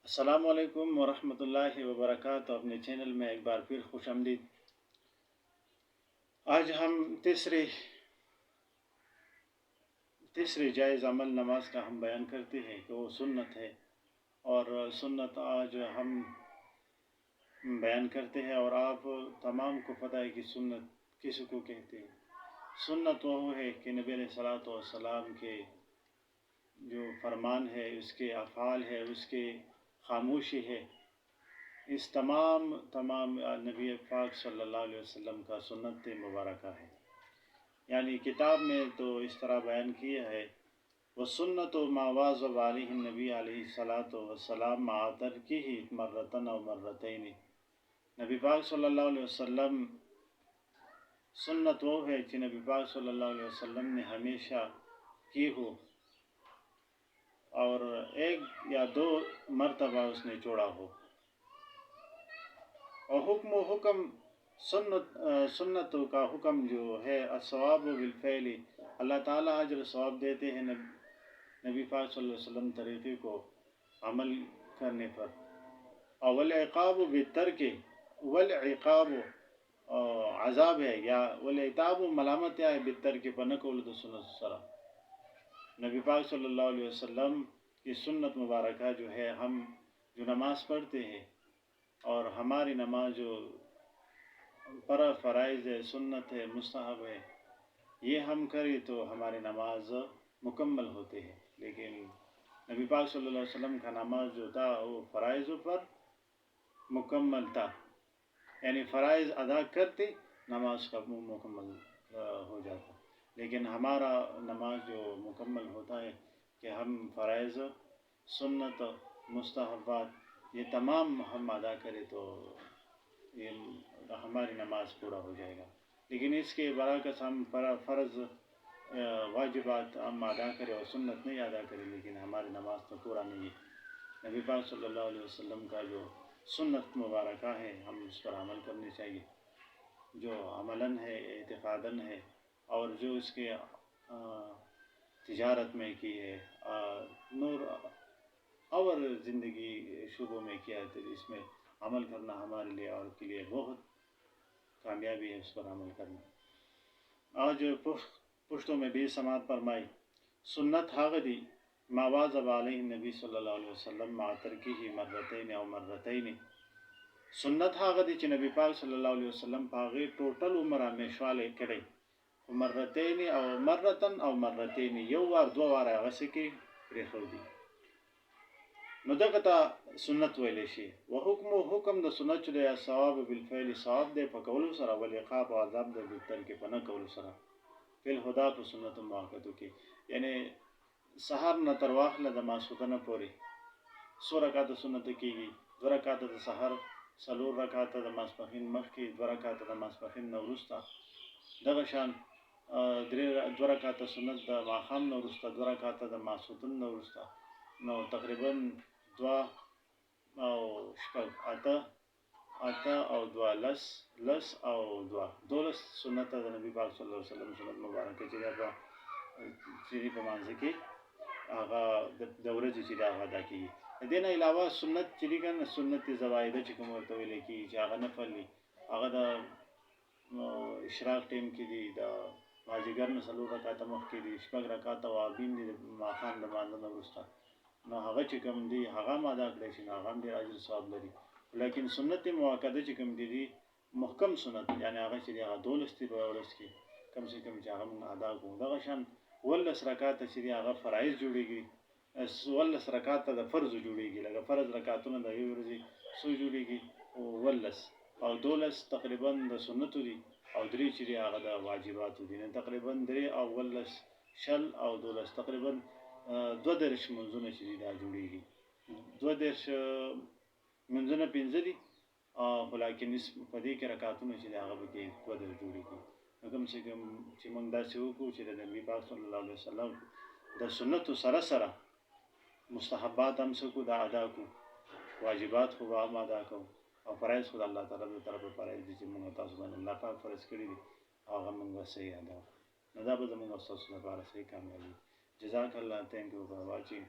السلام علیکم ورحمۃ اللہ وبرکاتہ. اپنے چینل میں ایک بار پھر خوش آمدید. آج ہم تیسری جائز عمل نماز کا ہم بیان کرتے ہیں کہ وہ سنت ہے، اور سنت آج ہم بیان کرتے ہیں. اور آپ تمام کو پتہ ہے کہ سنت کس کو کہتے ہیں. سنت وہ ہے کہ نبی علیہ الصلوۃ والسلام کے جو فرمان ہے، اس کے افعال ہے، اس کے خاموشی ہے، اس تمام نبی پاک صلی اللہ علیہ وسلم کا سنت مبارکہ ہے. یعنی کتاب میں تو اس طرح بیان کیا ہے، وَالسُّنَّةُ مَا وَاظَبَ عَلَيْهِ النَّبِيُّ علیہ الصلاۃ والسلام مع ترکہ مرتن او مرتین. نبی پاک صلی اللہ علیہ وسلم سنت وہ ہے کہ نبی پاک صلی اللہ علیہ وسلم نے ہمیشہ کی ہو، اور ایک یا دو مرتبہ اس نے چھوڑا ہو. اور حکم سنتوں کا حکم جو ہے، الثواب بالفعل، اللہ تعالیٰ اجر ثواب دیتے ہیں نبی پاک صلی اللہ علیہ وسلم طریقے کو عمل کرنے پر. اور والعقاب بالترک، والعقاب عذاب ہے، یا والعتاب ملامت ہے بالترک پر نہ کول دو سنت سرا. نبی پاک صلی اللہ علیہ وسلم کی سنت مبارکہ جو ہے، ہم جو نماز پڑھتے ہیں، اور ہماری نماز جو فرائض ہے، سنت ہے، مستحب ہے، یہ ہم کریں تو ہماری نماز مکمل ہوتے ہیں. لیکن نبی پاک صلی اللہ علیہ وسلم کا نماز جو تھا وہ فرائض پر مکمل تھا. یعنی فرائض ادا کرتے نماز کا مکمل ہو جاتا. لیکن ہمارا نماز جو مکمل ہوتا ہے کہ ہم فرائض، سنت، مستحبات یہ تمام ہم ادا کریں تو یہ ہماری نماز پورا ہو جائے گا. لیکن اس کے برعکس ہم فرض واجبات ہم ادا کریں اور سنت نہیں ادا کریں، لیکن ہماری نماز تو پورا نہیں ہے. نبی پاک صلی اللہ علیہ وسلم کا جو سنت مبارکہ ہے، ہم اس پر عمل کرنے چاہیے، جو عملاً ہے، اعتقاداً ہے، اور جو اس کے تجارت میں کی ہے، نور اور زندگی شعبوں میں کیا ہے، تو اس میں عمل کرنا ہمارے لیے اور کے لیے بہت کامیابی ہے اس پر عمل کرنا. آج پشتوں میں بھی سماعت فرمائی، سنت حاغدی ما واظب علیہ النبی صلی اللہ علیہ وسلم مع ترکہ مرتین او مرتین. سنت حاغدی چی نبی پاک صلی اللہ علیہ وسلم پاغی ٹوٹل عمرہ میں شوالے کڑے مرتین او مرتن او مرتین، یو وار دو وار غسکی پریخو دی، نو دغتا سنت ویلے شی. حکم دا سنت دے ثواب بالفعل، ثواب دے پکولو سرا، والعقاب و عذاب دے بالترک پنہ کولو سرا. فی الہدا پر سنت مواقعتو کی، یعنی سحر نہ ترواخل دا ماسوتن پوری 100 رکعت سنت کی گی. 2 رکعت دا سحر، 4 رکعت دا ماسپخین مخی، 2 رکعت دا ماسپخین نورستا، دغشان 2 رکعت سنت دا ماخام نورستا، 2 رکعت دا ماسوتن نورستا، نو تقریباً 2 او شپږ اته او 2 لس او 12 سنت دا نبی پاک صلی اللہ علیہ وسلم سنت مبارکہ چیزی پا مانزه کی آغا دورجی چی دا آغا دا کی. دینا علاوہ سنت چلی کن سنت زوائدہ چکم ورطویلے کی چی آغا نفل لی، آغا دا اشراق ٹیم کی دی، دا مازیگر نے 4 رکعت مخ کی دی، 6 رکعت وابین دی ماخان دا مانزه نورستا، نو آغا چکم دی آغا مادا کلیشن آغا دی عجر ثواب لری. لیکن سنت مواقعہ چکم دی محکم سنت، یعنی آغا چی دی آغا دولستی باورس کی کم سے کم چی آغا من ادا کو. دغشان 12 رکعت چی دی آغا فرائض جوڑی گی، 12 رکعت دا فرض جوڑی گی. لگا فرض رکعتون دا یو ورزی سو جوڑی گی 12 او 12 تقریباً دا سنتو دی، او 3 چی دی آغا دا واجباتو دی. تقریباً 3 او 12 شل او 12 تقریباً 2 منزون چی دی دا جوڑی گی. 2 منزون پینزه دی، لیکن اس پدی کے رکعتون چی دی آغا بکی 2 جوڑی گی. کم سے کم چی منگ دا سیو کو چی دا نبی پاک صلی اللہ علیہ وسلم دا سنتو سرا مستحبات ہم سکو دا ادا کو، واجبات کو ہم ادا کو، اور فرائض خدا اللہ تعالیٰ دا طرف فرائض دی چی منگا تاسبان اللہ پاک فرض کری دی آغا منگا صحیح ادا ندا بزا منگا استاذ اللہ پارا صحیح کامیابی. جزاک اللہ. Thank you for watching.